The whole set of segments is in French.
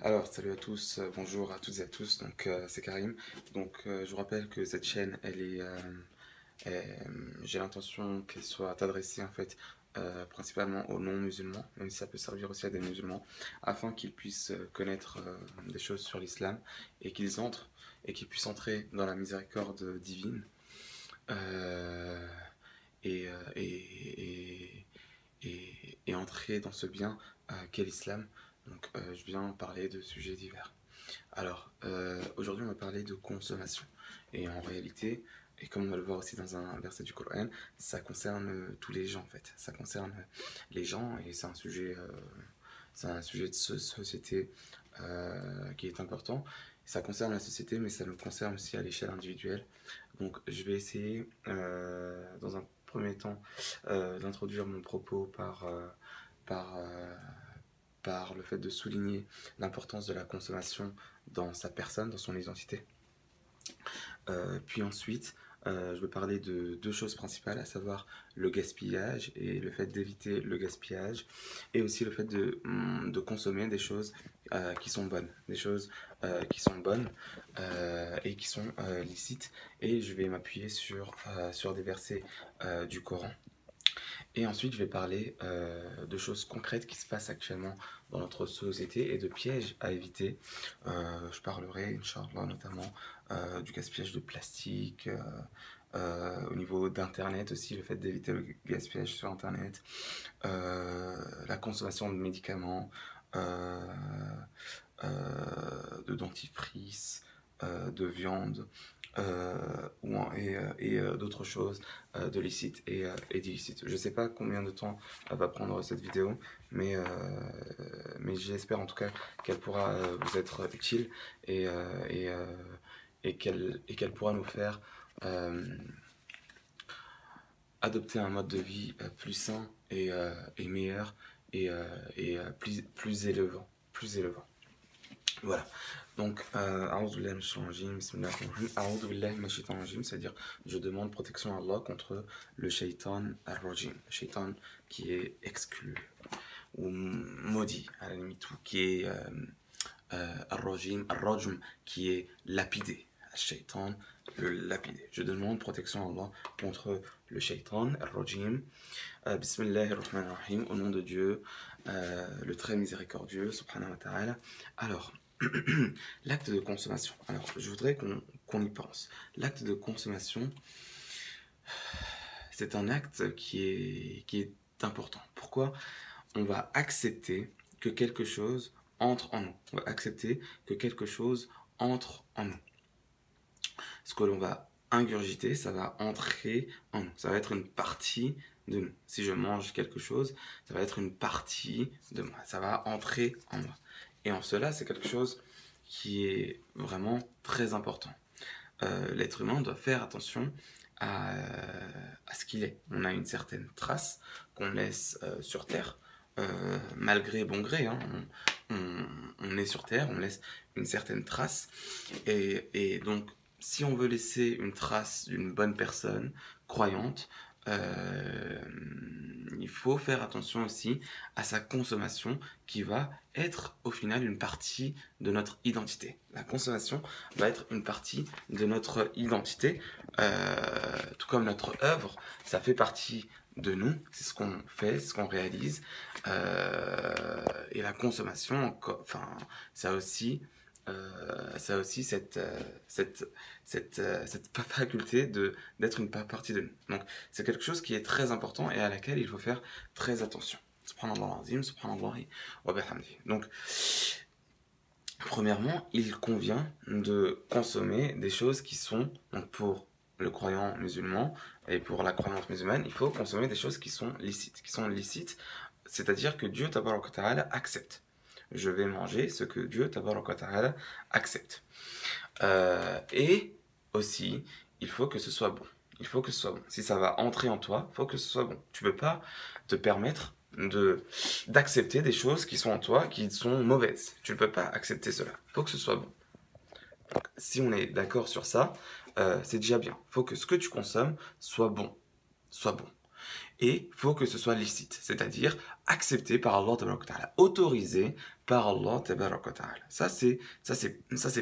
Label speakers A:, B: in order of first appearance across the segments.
A: Alors, salut à tous, bonjour à toutes et à tous, c'est Karim. Je vous rappelle que cette chaîne, j'ai l'intention qu'elle soit adressée en fait principalement aux non-musulmans, même si ça peut servir aussi à des musulmans, afin qu'ils puissent connaître des choses sur l'islam et qu'ils puissent entrer dans la miséricorde divine euh, et, euh, et, et entrer dans ce bien qu'est l'islam. Je viens parler de sujets divers. Aujourd'hui, on va parler de consommation. Et en réalité, et comme on va le voir aussi dans un verset du Coran, ça concerne tous les gens en fait. Ça concerne les gens et c'est un sujet de société qui est important. Ça concerne la société, mais ça nous concerne aussi à l'échelle individuelle. Je vais essayer, dans un premier temps, d'introduire mon propos par, euh, par le fait de souligner l'importance de la consommation dans sa personne, dans son identité. Puis ensuite, je vais parler de deux choses principales, à savoir le gaspillage et le fait d'éviter le gaspillage, et aussi le fait de consommer des choses qui sont bonnes, des choses qui sont bonnes et qui sont licites. Et je vais m'appuyer sur des versets du Coran. Et ensuite, je vais parler de choses concrètes qui se passent actuellement dans notre société et de pièges à éviter. Je parlerai, Inch'Allah, notamment du gaspillage de plastique, au niveau d'Internet aussi, le fait d'éviter le gaspillage sur Internet, la consommation de médicaments, euh, de dentifrice, de viande, d'autres choses de licite et d'illicite. Je ne sais pas combien de temps va prendre cette vidéo, mais j'espère en tout cas qu'elle pourra vous être utile et, euh, et, euh, et qu'elle pourra nous faire adopter un mode de vie plus sain et meilleur plus élevant. Plus élevant. Voilà. A'udhu billahi minash shaitanir rajim, bismillahir rahmanir rahim. A'udhu billahi minash shaitanir rajim, c'est-à-dire je demande protection à Allah contre le shaitan ar-rajim, le shaitan qui est exclu ou maudit à la limite, ou qui est ar-rajim, ar-rajm qui est lapidé, shaitan le lapidé. Je demande protection à Allah contre le shaitan ar-rajim. Bismillahir rahmanir rahim, au nom de Dieu, le très miséricordieux, subhanahu wa ta'ala. Alors, l'acte de consommation. Alors, je voudrais qu'on y pense. L'acte de consommation, c'est un acte qui est important. Pourquoi? On va accepter que quelque chose entre en nous. On va accepter que quelque chose entre en nous. Ce que l'on va ingurgiter, ça va entrer en nous. Ça va être une partie de nous. Si je mange quelque chose, ça va être une partie de moi. Ça va entrer en moi. Et en cela, c'est quelque chose qui est vraiment très important. L'être humain doit faire attention à ce qu'il est. On a une certaine trace qu'on laisse sur Terre, malgré bon gré. On est sur Terre, on laisse une certaine trace. Et donc, si on veut laisser une trace d'une bonne personne croyante, il faut faire attention aussi à sa consommation qui va être au final une partie de notre identité. La consommation va être une partie de notre identité, tout comme notre œuvre, ça fait partie de nous, c'est ce qu'on fait, c'est ce qu'on réalise, et la consommation, enfin, ça a aussi cette faculté d'être une partie de nous. Donc, c'est quelque chose qui est très important et à laquelle il faut faire très attention. Subhanallah azim, subhanallah wa bihamdi. Donc, premièrement, il convient de consommer des choses qui sont, donc pour le croyant musulman et pour la croyante musulmane, il faut consommer des choses qui sont licites, c'est-à-dire que Dieu tabaraka wa ta'ala accepte. Je vais manger ce que Dieu tabaraka wa ta'ala accepte. Et aussi, il faut que ce soit bon. Il faut que ce soit bon. Si ça va entrer en toi, il faut que ce soit bon. Tu ne peux pas te permettre d'accepter des choses qui sont en toi, qui sont mauvaises. Tu ne peux pas accepter cela. Il faut que ce soit bon. Donc, si on est d'accord sur ça, c'est déjà bien. Il faut que ce que tu consommes soit bon. Soit bon. Et il faut que ce soit licite, c'est-à-dire accepté par Allah tabaraka wa ta'ala, autorisé par Allah tabaraka wa ta'ala. Ça c'est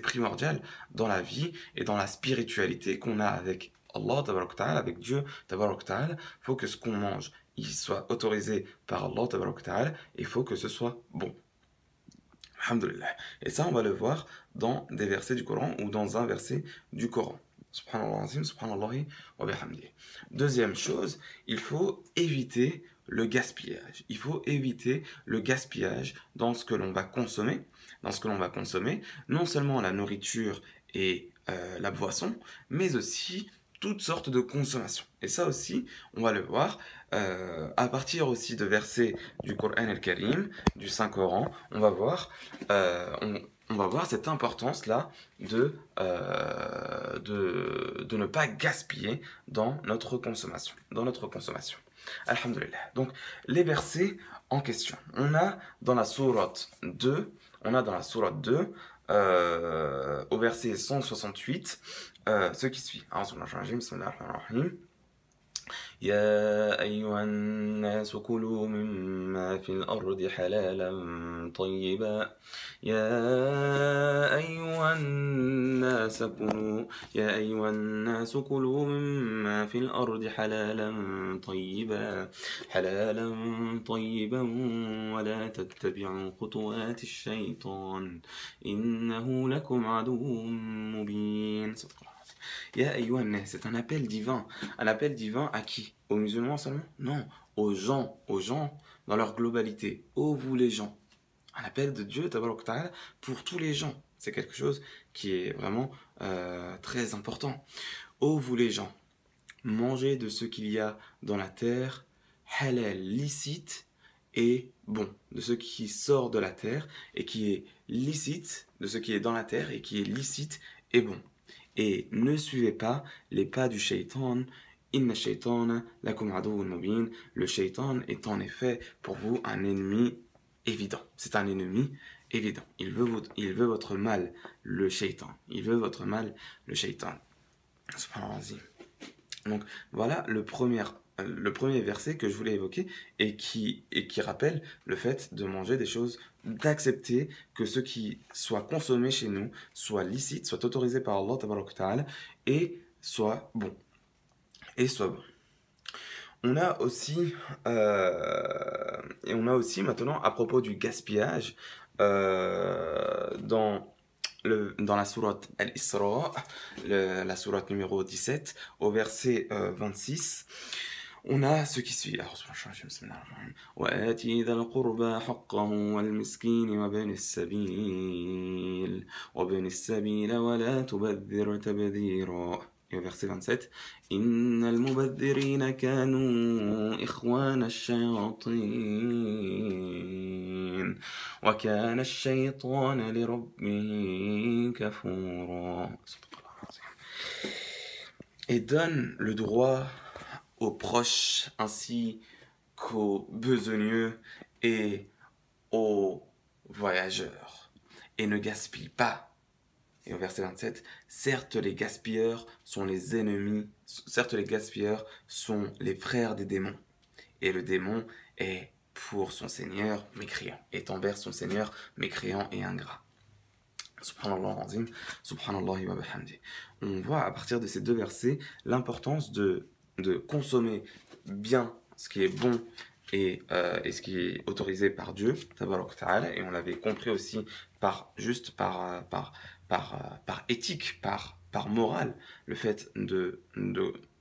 A: primordial dans la vie et dans la spiritualité qu'on a avec Allah tabaraka wa ta'ala, avec Dieu tabaraka wa ta'ala. Il faut que ce qu'on mange, il soit autorisé par Allah tabaraka wa ta'ala, et il faut que ce soit bon. Alhamdulillah. Et ça, on va le voir dans des versets du Coran ou dans un verset du Coran. Subhanallah azim, subhanallahi wa bihamdihi. Deuxième chose, il faut éviter le gaspillage. Il faut éviter le gaspillage dans ce que l'on va consommer. Dans ce que l'on va consommer, non seulement la nourriture et la boisson, mais aussi toutes sortes de consommations. Et ça aussi, on va le voir à partir aussi de versets du Coran al-Karim, du Saint-Coran, on va voir cette importance-là de ne pas gaspiller dans notre consommation. Alhamdulillah. Donc, les versets en question. On a dans la sourate 2, au verset 168, ce qui suit. يا أيها الناس كلوا مما في الأرض حلالا طيبا يا أيها الناس كلوا مما في الأرض حلالا طيبا ولا تتبعوا خطوات الشيطان إنه لكم عدو مبين. Ya ayyuhan, c'est un appel divin. Un appel divin à qui? Aux musulmans seulement? Non, aux gens dans leur globalité. Ô vous les gens. Un appel de Dieu, tabaraka ta'ala, pour tous les gens. C'est quelque chose qui est vraiment très important. Ô vous les gens, mangez de ce qu'il y a dans la terre, halal, licite et bon. De ce qui sort de la terre et qui est licite, de ce qui est dans la terre et qui est licite et bon. Et ne suivez pas les pas du shaitan. Inna shaytana lakum aduwwun mubin. Le shaitan est en effet pour vous un ennemi évident. C'est un ennemi évident. Il veut votre mal, le shaitan. Subhanallah. Donc voilà le premier verset que je voulais évoquer et qui rappelle le fait de manger des choses, d'accepter que ce qui soit consommé chez nous soit licite, soit autorisé par Allah tabaraka ta'ala et soit bon. On a aussi maintenant à propos du gaspillage dans la sourate Al-Isra, la sourate numéro 17, au verset 26, on a ce qui suit. Alors, وَآتِ ذَا الْقُرْبَى حَقَّهُ وَالْمِسْكِينِ وَابْنِ السَّبِيلِ وَلَا تُبَذِّرْ تَبْذِيرًا. Et au verset 27, إِنَّ الْمُبَذِّرِينَ كَانُوا إِخْوَانَ الشَّيَاطِينِ وَكَانَ الشَّيْطَانُ لِرَبِّهِ كَفُورًا. Et donne le droit aux proches ainsi qu'aux besogneux et aux voyageurs. Et ne gaspille pas. Et au verset 27, certes les gaspilleurs sont les frères des démons. Et le démon est pour son Seigneur mécréant, est envers son Seigneur mécréant et ingrat. Subhanallah azim, subhanallahi wa bihamdi. On voit à partir de ces deux versets l'importance de consommer bien ce qui est bon et ce qui est autorisé par Dieu, tabaraka ta'ala, et on l'avait compris aussi par éthique, par morale, le fait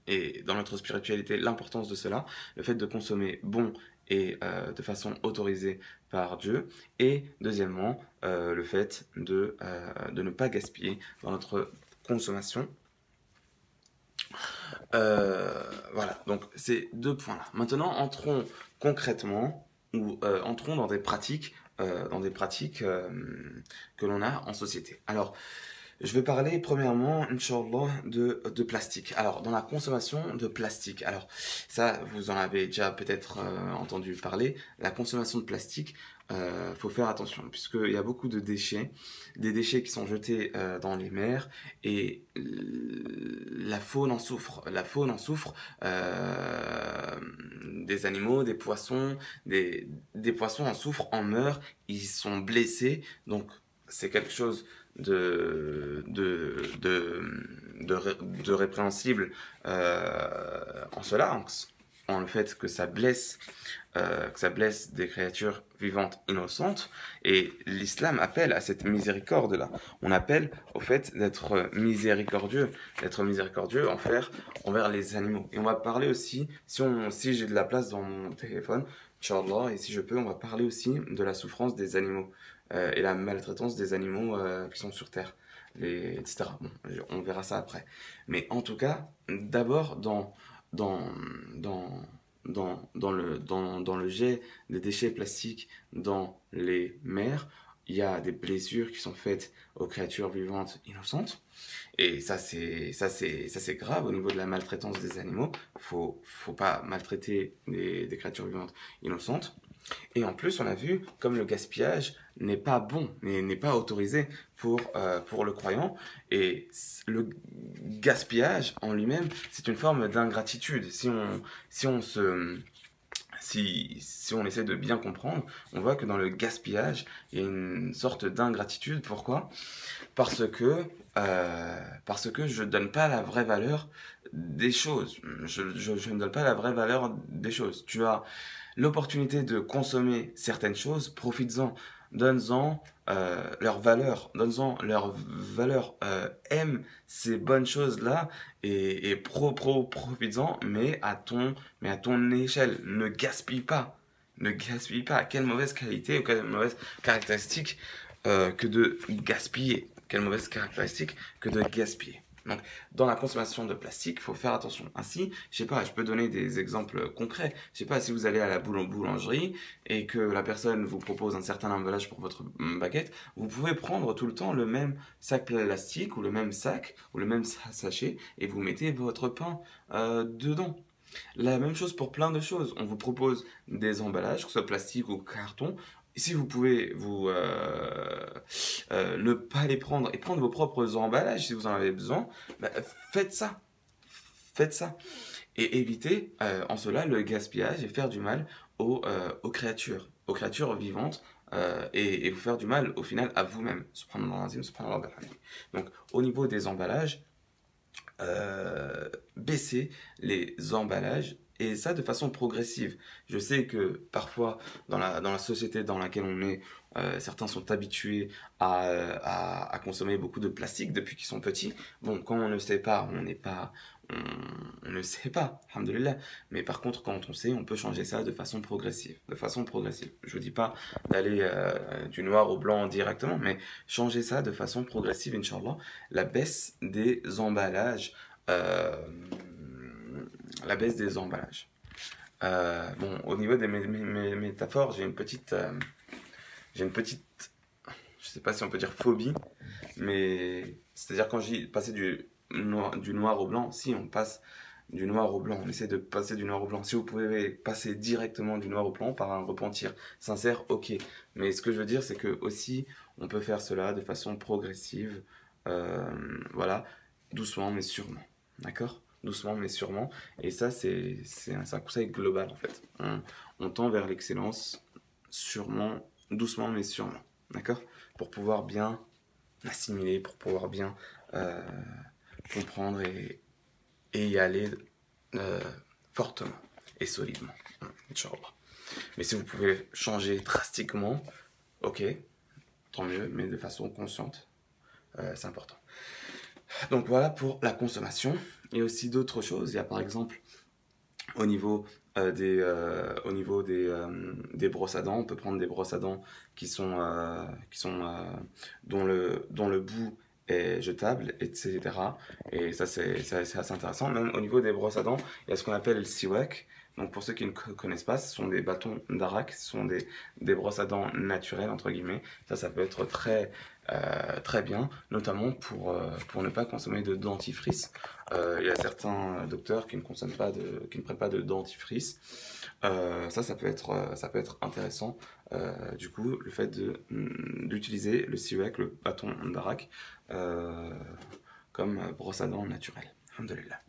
A: et dans notre spiritualité, l'importance de cela, le fait de consommer bon et de façon autorisée par Dieu, et deuxièmement, le fait de ne pas gaspiller dans notre consommation. Voilà, donc ces deux points-là. Maintenant, entrons concrètement, ou entrons dans des pratiques que l'on a en société. Alors, je vais parler premièrement, Inch'Allah, de plastique. Alors, dans la consommation de plastique, alors ça, vous en avez déjà peut-être entendu parler, la consommation de plastique faut faire attention, puisqu'il y a beaucoup de déchets, des déchets qui sont jetés dans les mers, et la faune en souffre. La faune en souffre, des animaux, des poissons, des poissons en souffrent, en meurent, ils sont blessés, donc c'est quelque chose de répréhensible en cela, en le fait que ça blesse des créatures vivantes innocentes, et l'islam appelle à cette miséricorde-là. On appelle au fait d'être miséricordieux envers les animaux. Et on va parler aussi, si j'ai de la place dans mon téléphone, Inch'Allah, et si je peux, on va parler aussi de la souffrance des animaux et la maltraitance des animaux qui sont sur Terre, etc. Bon, on verra ça après. Mais en tout cas, d'abord, dans, dans, dans le jet des déchets plastiques dans les mers, il y a des blessures qui sont faites aux créatures vivantes innocentes. Et ça, c'est grave au niveau de la maltraitance des animaux. Faut pas maltraiter des créatures vivantes innocentes. Et en plus, on a vu comme le gaspillage n'est pas bon, n'est pas autorisé pour le croyant. Et le gaspillage en lui-même, c'est une forme d'ingratitude. Si on essaie de bien comprendre, on voit que dans le gaspillage, il y a une sorte d'ingratitude. Pourquoi? Parce que je ne donne pas la vraie valeur des choses. Je ne donne pas la vraie valeur des choses. Tu as l'opportunité de consommer certaines choses, profites-en, donne-en donne-en leur valeur, aime ces bonnes choses-là, et profites-en, mais à ton échelle. Ne gaspille pas. Ne gaspille pas. Quelle mauvaise qualité ou quelle mauvaise caractéristique que de gaspiller. Quelle mauvaise caractéristique que de gaspiller. Donc, dans la consommation de plastique, il faut faire attention. Ainsi, je sais pas, je peux donner des exemples concrets. Je sais pas, si vous allez à la boulangerie et que la personne vous propose un certain emballage pour votre baguette, vous pouvez prendre tout le temps le même sac plastique ou le même sac ou le même sachet, et vous mettez votre pain dedans. La même chose pour plein de choses. On vous propose des emballages, que ce soit plastique ou carton. Si vous pouvez ne pas les prendre et prendre vos propres emballages si vous en avez besoin, bah, faites ça. Faites ça. Et évitez en cela le gaspillage et faire du mal aux créatures vivantes, et vous faire du mal au final à vous-même. Donc au niveau des emballages, baisser les emballages, et ça de façon progressive. Je sais que parfois dans la société dans laquelle on est, certains sont habitués à consommer beaucoup de plastique depuis qu'ils sont petits. Bon, quand on ne sait pas, on ne sait pas, alhamdoulilah. Mais par contre, quand on sait, on peut changer ça de façon progressive. De façon progressive. Je vous dis pas d'aller du noir au blanc directement, mais changer ça de façon progressive, Inch'Allah. La baisse des emballages. La baisse des emballages. Bon, au niveau des métaphores, j'ai une petite, je sais pas si on peut dire phobie, mais c'est-à-dire quand je dis passer du noir au blanc, si on passe du noir au blanc, on essaie de passer du noir au blanc. Si vous pouvez passer directement du noir au blanc par un repentir sincère, ok. Mais ce que je veux dire, c'est que aussi, on peut faire cela de façon progressive, voilà, doucement mais sûrement, d'accord? Doucement mais sûrement. Et ça, c'est un conseil global en fait. On tend vers l'excellence, sûrement, doucement mais sûrement, d'accord? Pour pouvoir bien assimiler, pour pouvoir bien comprendre et y aller fortement et solidement, Inch'Allah. Mais si vous pouvez changer drastiquement, ok, tant mieux, mais de façon consciente, c'est important. Donc voilà pour la consommation. Et aussi d'autres choses. Il y a par exemple au niveau des brosses à dents, on peut prendre des brosses à dents dont le bout est jetable, etc. Et ça c'est assez intéressant. Même au niveau des brosses à dents, il y a ce qu'on appelle le siwak. Donc pour ceux qui ne connaissent pas, ce sont des bâtons d'arak, ce sont des brosses à dents naturelles, entre guillemets. Ça peut être très bien, notamment pour ne pas consommer de dentifrice. Il y a certains docteurs qui ne consomment pas qui ne prennent pas de dentifrice. Ça peut être intéressant. Du coup, le fait d'utiliser le siwak, le bâton d'arak, comme brosse à dents naturelle. Alhamdulillah.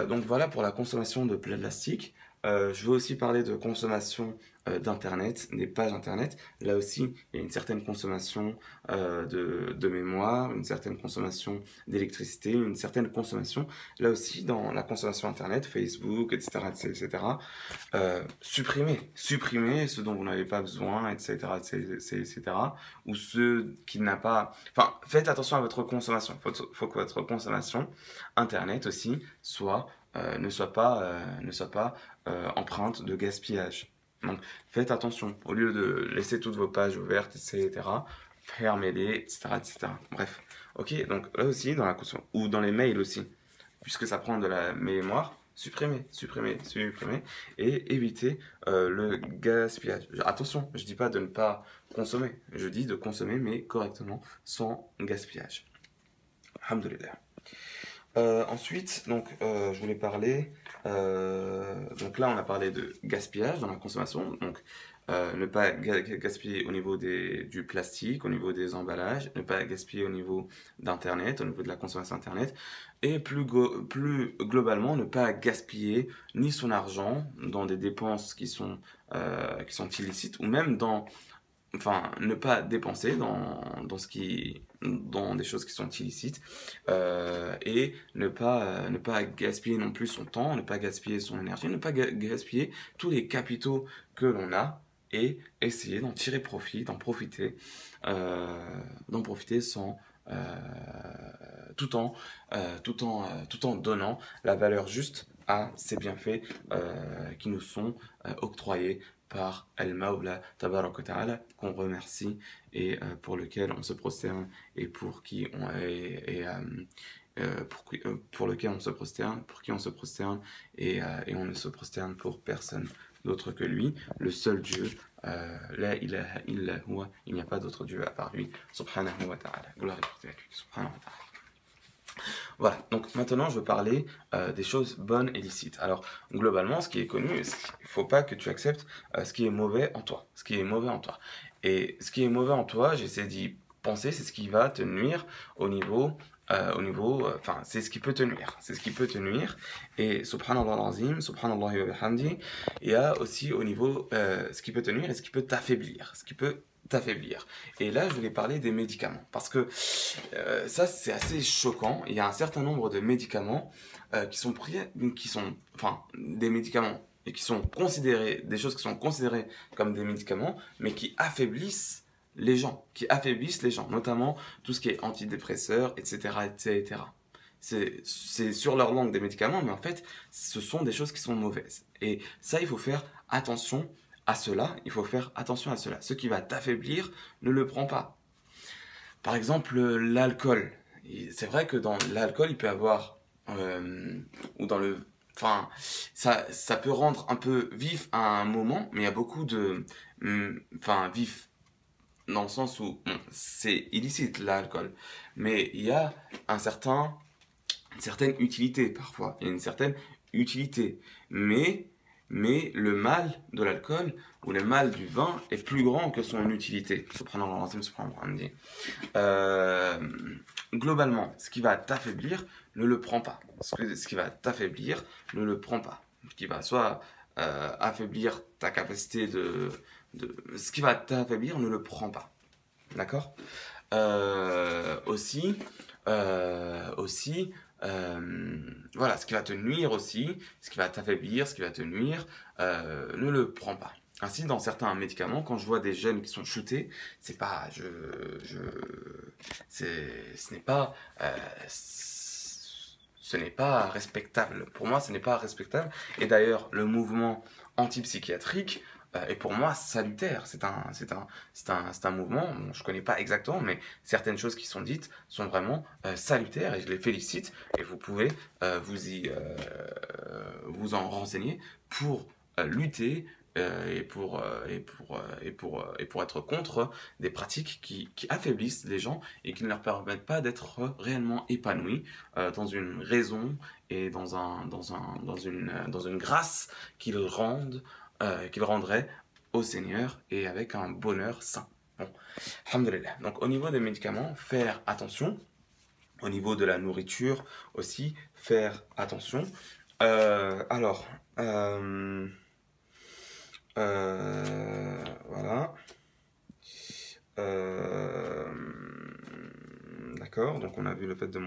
A: Donc voilà pour la consommation de plastique. Je veux aussi parler de consommation d'internet, des pages internet. Là aussi, il y a une certaine consommation de mémoire, une certaine consommation d'électricité, une certaine consommation. Là aussi, dans la consommation internet, Facebook, etc., etc., supprimer ce dont vous n'avez pas besoin, etc., etc., ou ce qui n'a pas... Enfin, faites attention à votre consommation. Faut que votre consommation internet aussi ne soit pas empreinte de gaspillage. Donc, faites attention. Au lieu de laisser toutes vos pages ouvertes, etc., fermez-les, etc., etc. Bref. Ok, donc là aussi, dans la consommation, ou dans les mails aussi, puisque ça prend de la mémoire, supprimez, et évitez le gaspillage. Attention, je dis pas de ne pas consommer, je dis de consommer, mais correctement, sans gaspillage. Alhamdulillah. Ensuite, donc, je voulais parler. Donc là, on a parlé de gaspillage dans la consommation. Donc, ne pas gaspiller au niveau du plastique, au niveau des emballages, ne pas gaspiller au niveau d'Internet, au niveau de la consommation Internet, et plus globalement, ne pas gaspiller ni son argent dans des dépenses qui sont illicites, ou même ne pas dépenser dans des choses qui sont illicites, et ne pas gaspiller non plus son temps, ne pas gaspiller son énergie, ne pas gaspiller tous les capitaux que l'on a, et essayer d'en tirer profit, d'en profiter sans tout en donnant la valeur juste à ces bienfaits qui nous sont octroyés par Al-Mawla Tabarak wa Ta'ala, qu'on remercie et pour lequel on se prosterne, et pour qui on se prosterne, et on ne se prosterne pour personne d'autre que lui, le seul Dieu, la ilaha illa huwa, il n'y a pas d'autre Dieu à part lui, subhanahu wa ta'ala, gloire et à lui, subhanahu wa ta'ala. Voilà, donc maintenant je veux parler des choses bonnes et licites. Alors, globalement, ce qui est connu, il ne faut pas que tu acceptes ce qui est mauvais en toi. Ce qui est mauvais en toi. Et ce qui est mauvais en toi, j'essaie d'y penser, c'est ce qui va te nuire c'est ce qui peut te nuire. C'est ce qui peut te nuire. Et subhanallah al-azim, subhanallah wa bihamdi, il y a aussi au niveau ce qui peut te nuire et ce qui peut t'affaiblir. Et là, je voulais parler des médicaments, parce que ça, c'est assez choquant. Il y a un certain nombre de médicaments des médicaments et des choses qui sont considérées comme des médicaments, mais qui affaiblissent les gens, notamment tout ce qui est antidépresseurs, etc., etc. C'est sur leur langue des médicaments, mais en fait, ce sont des choses qui sont mauvaises. Et ça, il faut faire attention à cela. Ce qui va t'affaiblir, ne le prends pas. Par exemple, l'alcool. C'est vrai que dans l'alcool, il peut avoir ça peut rendre un peu vif à un moment, mais il y a beaucoup de vif dans le sens où c'est illicite l'alcool, mais il y a une certaine utilité parfois. Il y a une certaine utilité, mais le mal de l'alcool ou le mal du vin est plus grand que son utilité. Globalement, ce qui va t'affaiblir, ne le prends pas. Ce qui va t'affaiblir, ne le prends pas. Ce qui va soit affaiblir ta capacité ce qui va t'affaiblir, ne le prends pas. D'accord ? Voilà, ce qui va te nuire aussi, ce qui va t'affaiblir, ce qui va te nuire, ne le prends pas. Ainsi, dans certains médicaments, quand je vois des jeunes qui sont shootés, ce n'est pas respectable. Pour moi, ce n'est pas respectable. Et d'ailleurs, le mouvement antipsychiatrique et pour moi salutaire. C'est un mouvement, bon, je connais pas exactement, mais certaines choses qui sont dites sont vraiment salutaires et je les félicite. Et vous pouvez vous en renseigner pour lutter et pour être contre des pratiques qui affaiblissent les gens et qui ne leur permettent pas d'être réellement épanouis dans une raison et dans une grâce qu'ils rendraient au Seigneur et avec un bonheur sain. Bon, alhamdoulilah. Donc au niveau des médicaments, faire attention. Au niveau de la nourriture aussi, faire attention. Alors, voilà. Euh, d'accord, donc on a vu le fait de